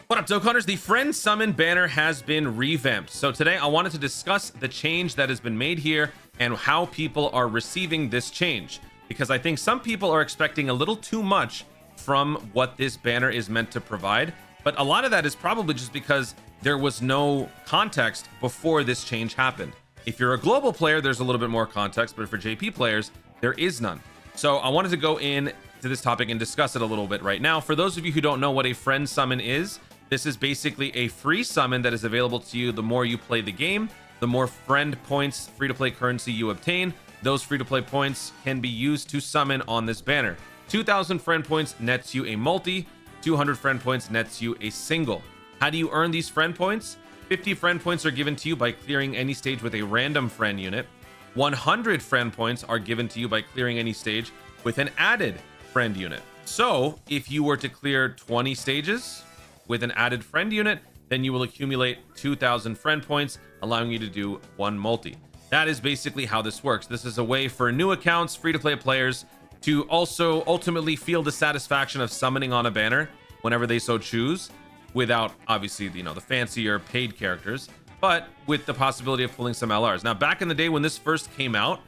What up, Dokkaners? The friend summon banner has been revamped. So today I wanted to discuss the change that has been made here and how people are receiving this change, because I think some people are expecting a little too much from what this banner is meant to provide. But a lot of that is probably just because there was no context before this change happened. If you're a global player, there's a little bit more context, but for JP players, there is none. So I wanted to go in to this topic and discuss it a little bit right now. For those of you who don't know what a friend summon is, this is basically a free summon that is available to you the more you play the game. The more friend points, free-to-play currency you obtain, those free-to-play points can be used to summon on this banner. 2,000 friend points nets you a multi, 200 friend points nets you a single. How do you earn these friend points? 50 friend points are given to you by clearing any stage with a random friend unit. 100 friend points are given to you by clearing any stage with an added friend unit. So if you were to clear 20 stages with an added friend unit, then you will accumulate 2,000 friend points, allowing you to do one multi. That is basically how this works. This is a way for new accounts, free-to-play players, to also ultimately feel the satisfaction of summoning on a banner whenever they so choose, without obviously, you know, the fancier paid characters, but with the possibility of pulling some LRs. Now, back in the day when this first came out,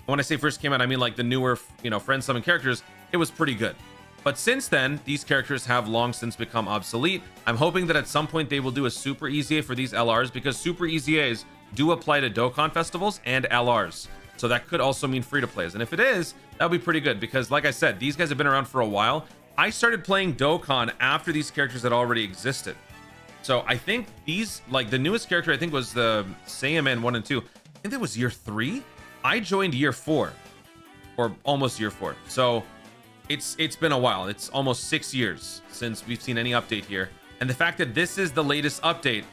when I say first came out, I mean like the newer, you know, friend summon characters, it was pretty good. But since then, these characters have long since become obsolete. I'm hoping that at some point they will do a super EZA for these LRs, because super EZAs do apply to Dokkan festivals and LRs. So that could also mean free-to-plays. And if it is, that would be pretty good, because like I said, these guys have been around for a while. I started playing Dokkan after these characters had already existed. So I think these, like the newest character, I think was the Saiyaman 1 and 2. I think that was year 3. I joined year 4, or almost year 4. So it's been a while. It's almost 6 years since we've seen any update here, and the fact that this is the latest update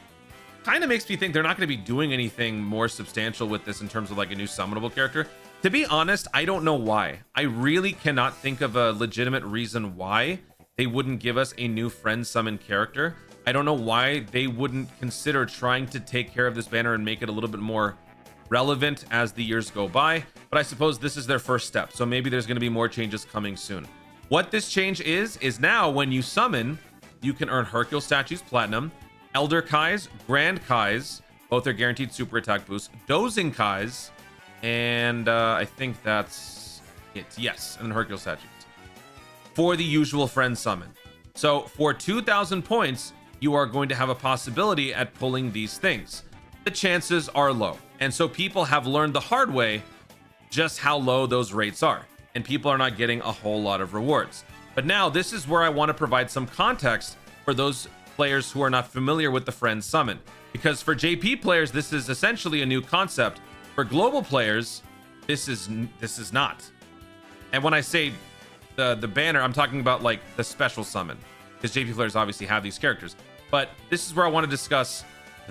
kind of makes me think they're not going to be doing anything more substantial with this in terms of like a new summonable character. To be honest, I don't know why. I really cannot think of a legitimate reason why they wouldn't give us a new friend summon character. I don't know why they wouldn't consider trying to take care of this banner and make it a little bit more relevant as the years go by, but I suppose this is their first step, so maybe there's going to be more changes coming soon. What this change is now when you summon, you can earn Hercule statues platinum, Elder Kais, Grand Kais, both are guaranteed super attack boosts, Dozing Kais, and I think that's it. Yes, and Hercule statues for the usual friend summon. So for 2,000 points, you are going to have a possibility at pulling these things. The chances are low, and so people have learned the hard way just how low those rates are, and people are not getting a whole lot of rewards. But now this is where I want to provide some context for those players who are not familiar with the friend summon, because for JP players this is essentially a new concept. For global players, this is not. And when I say the banner, I'm talking about like the special summon, because JP players obviously have these characters. But this is where I want to discuss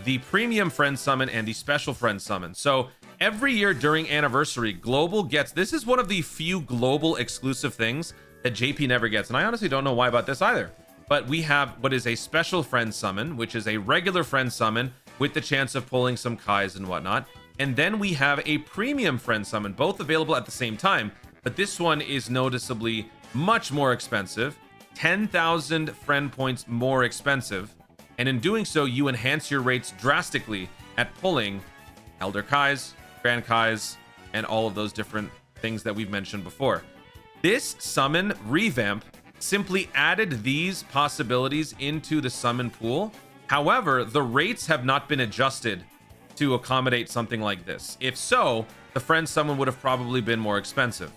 the premium friend summon and the special friend summon. So every year during anniversary, global gets, this is one of the few global exclusive things that JP never gets, and I honestly don't know why about this either. But we have what is a special friend summon, which is a regular friend summon with the chance of pulling some Kais and whatnot, and then we have a premium friend summon, both available at the same time, but this one is noticeably much more expensive, 10,000 friend points more expensive. And in doing so, you enhance your rates drastically at pulling Elder Kais, Grand Kais, and all of those different things that we've mentioned before. This summon revamp simply added these possibilities into the summon pool. However, the rates have not been adjusted to accommodate something like this. If so, the friend summon would have probably been more expensive.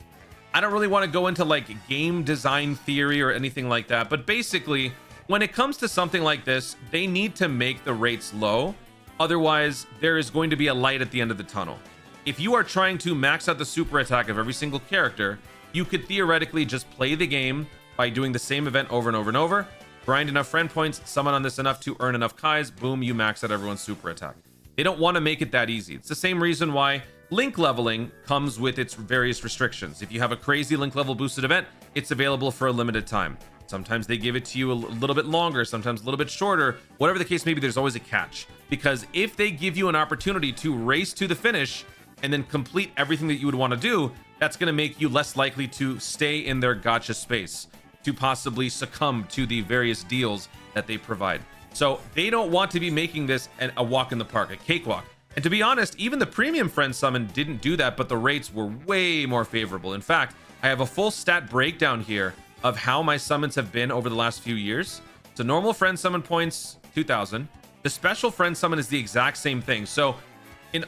I don't really want to go into like game design theory or anything like that, but basically, when it comes to something like this, they need to make the rates low. Otherwise, there is going to be a light at the end of the tunnel. If you are trying to max out the super attack of every single character, you could theoretically just play the game by doing the same event over and over and over, grind enough friend points, summon on this enough to earn enough Kais, boom, you max out everyone's super attack. They don't want to make it that easy. It's the same reason why link leveling comes with its various restrictions. If you have a crazy link level boosted event, it's available for a limited time. Sometimes they give it to you a little bit longer, sometimes a little bit shorter. Whatever the case may be, there's always a catch. Because if they give you an opportunity to race to the finish and then complete everything that you would want to do, that's going to make you less likely to stay in their gacha space, to possibly succumb to the various deals that they provide. So they don't want to be making this a walk in the park, a cakewalk. And to be honest, even the premium friend summon didn't do that, but the rates were way more favorable. In fact, I have a full stat breakdown here of how my summons have been over the last few years. So normal friend summon points, 2,000. The special friend summon is the exact same thing. So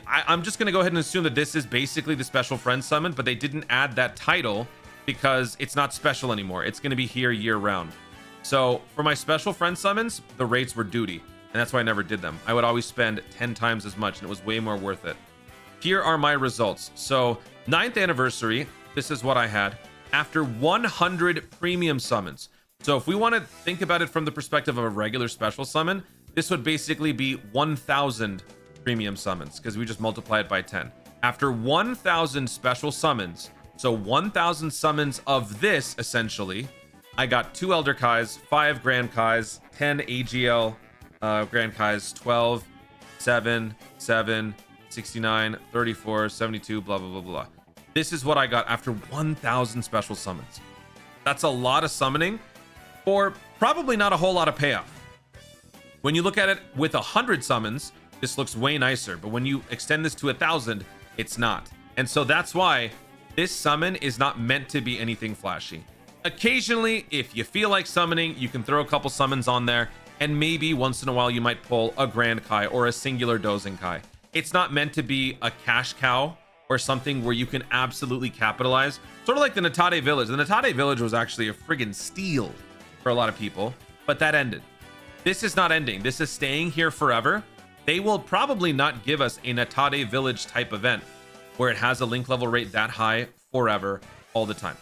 I'm just going to go ahead and assume that this is basically the special friend summon, but they didn't add that title because it's not special anymore. It's going to be here year round. So for my special friend summons, the rates were duty, and that's why I never did them. I would always spend 10 times as much, and it was way more worth it. Here are my results. So 9th anniversary, this is what I had after 100 premium summons. So if we want to think about it from the perspective of a regular special summon, this would basically be 1,000 premium summons because we just multiply it by 10. After 1,000 special summons, so 1,000 summons of this essentially, I got 2 Elder Kais, 5 Grand Kais, 10 AGL Grand Kais, 12, 7, 7, 69, 34, 72, blah, blah, blah, blah. This is what I got after 1,000 special summons. That's a lot of summoning for probably not a whole lot of payoff. When you look at it with 100 summons, this looks way nicer. But when you extend this to 1,000, it's not. And so that's why this summon is not meant to be anything flashy. Occasionally, if you feel like summoning, you can throw a couple summons on there, and maybe once in a while you might pull a Grand Kai or a singular Dozing Kai. It's not meant to be a cash cow or something where you can absolutely capitalize. Sort of like the Natate Village. The Natate Village was actually a friggin' steal for a lot of people, but that ended. This is not ending. This is staying here forever. They will probably not give us a Natate Village type event where it has a link level rate that high forever all the time.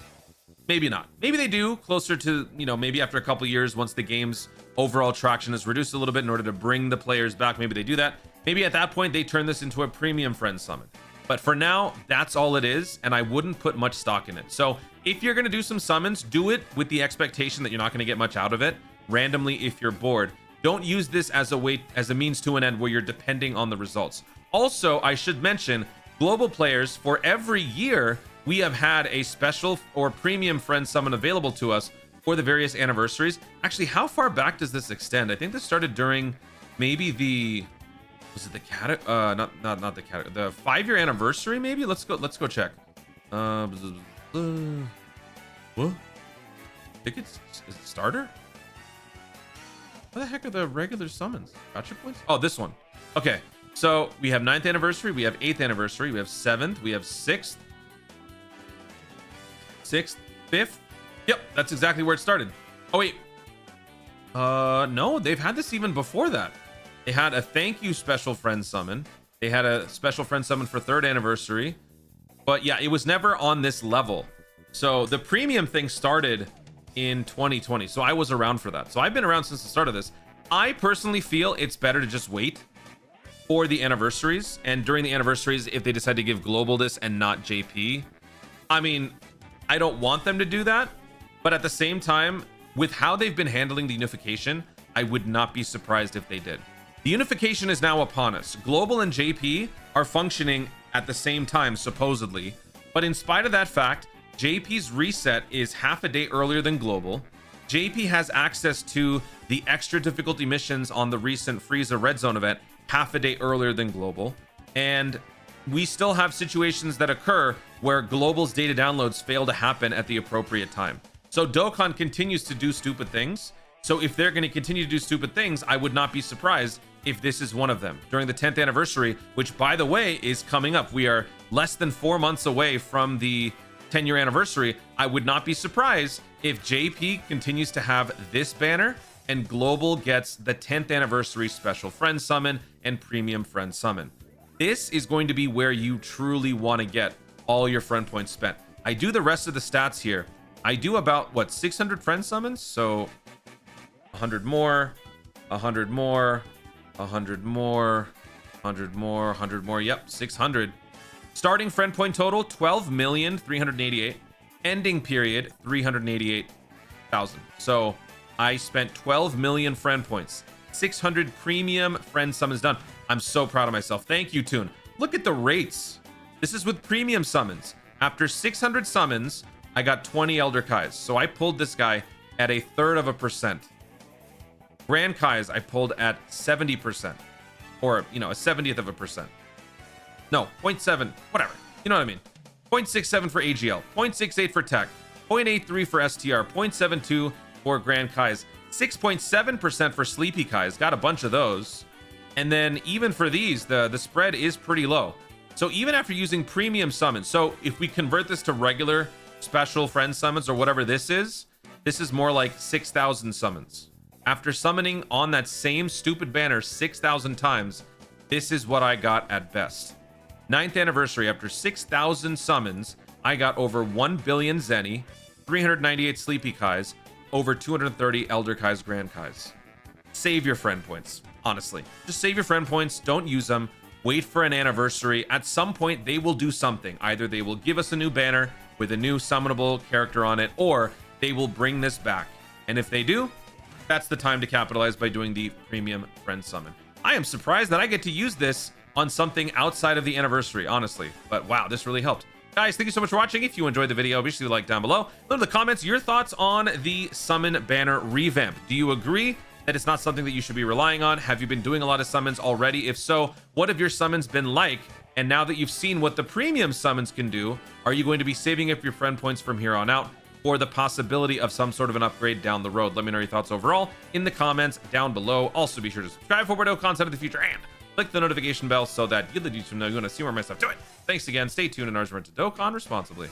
Maybe not. Maybe they do closer to, maybe after a couple years, once the game's overall traction is reduced a little bit in order to bring the players back. Maybe they do that. Maybe at that point they turn this into a premium friend summon. But for now, that's all it is, and I wouldn't put much stock in it. So if you're going to do some summons, do it with the expectation that you're not going to get much out of it randomly if you're bored. Don't use this as a means to an end where you're depending on the results. Also, I should mention, global players, for every year, we have had a special or premium friend summon available to us for the various anniversaries. Actually, how far back does this extend? I think this started during maybe the... Was it the not the 5-year anniversary? Maybe let's go check. What? Tickets? Is it starter? What the heck are the regular summons? Gotcha points? Oh, this one. Okay, so we have 9th anniversary, we have 8th anniversary, we have 7th, we have 6th, 5th. Yep, that's exactly where it started. Oh wait, no, they've had this even before that. They had a thank you special friend summon. They had a special friend summon for 3rd anniversary. But yeah, it was never on this level. So the premium thing started in 2020. So I was around for that. So I've been around since the start of this. I personally feel it's better to just wait for the anniversaries. And during the anniversaries, if they decide to give global this and not JP, I mean, I don't want them to do that. But at the same time, with how they've been handling the unification, I would not be surprised if they did. The unification is now upon us. Global and JP are functioning at the same time, supposedly. But in spite of that fact, JP's reset is half a day earlier than Global. JP has access to the extra difficulty missions on the recent Frieza Red Zone event half a day earlier than Global. And we still have situations that occur where Global's data downloads fail to happen at the appropriate time. So Dokkan continues to do stupid things. So if they're going to continue to do stupid things, I would not be surprised if this is one of them. During the 10th anniversary, which by the way is coming up, we are less than 4 months away from the 10-year anniversary. I would not be surprised if JP continues to have this banner and Global gets the 10th anniversary special friend summon and premium friend summon. This is going to be where you truly want to get all your friend points spent. I do the rest of the stats here. I do about, what, 600 friend summons? So 100 more, 100 more, 100 more, 100 more, 100 more. Yep, 600. Starting friend point total, 12,388. Ending period, 388,000. So I spent 12 million friend points. 600 premium friend summons done. I'm so proud of myself. Thank you, Toon. Look at the rates. This is with premium summons. After 600 summons, I got 20 Elder Kais. So I pulled this guy at 1/3%. Grand Kai's I pulled at 70%, or you know, a 70th of a percent. No, 0.7, whatever. You know what I mean? 0.67 for AGL, 0.68 for Tech, 0.83 for STR, 0.72 for Grand Kai's, 6.7% for Sleepy Kai's. Got a bunch of those. And then even for these, the spread is pretty low. So even after using premium summons, so if we convert this to regular special friend summons or whatever this is more like 6,000 summons. After summoning on that same stupid banner 6,000 times, this is what I got at best. 9th anniversary, after 6,000 summons, I got over 1 billion Zenny, 398 Sleepy Kai's, over 230 Elder Kai's, Grand Kai's. Save your friend points, honestly. Just save your friend points, don't use them. Wait for an anniversary. At some point, they will do something. Either they will give us a new banner with a new summonable character on it, or they will bring this back. And if they do, that's the time to capitalize by doing the premium friend summon. I am surprised that I get to use this on something outside of the anniversary, honestly. But wow, this really helped. Guys, thank you so much for watching. If you enjoyed the video, be sure to like down below. Leave in the comments your thoughts on the summon banner revamp. Do you agree that it's not something that you should be relying on? Have you been doing a lot of summons already? If so, what have your summons been like? And now that you've seen what the premium summons can do, are you going to be saving up your friend points from here on out for the possibility of some sort of an upgrade down the road? Let me know your thoughts overall in the comments down below. Also, be sure to subscribe for more content in the future and click the notification bell so that you the YouTube know you want to see more of my stuff. Do it. Thanks again. Stay tuned and ours to Dokkan responsibly.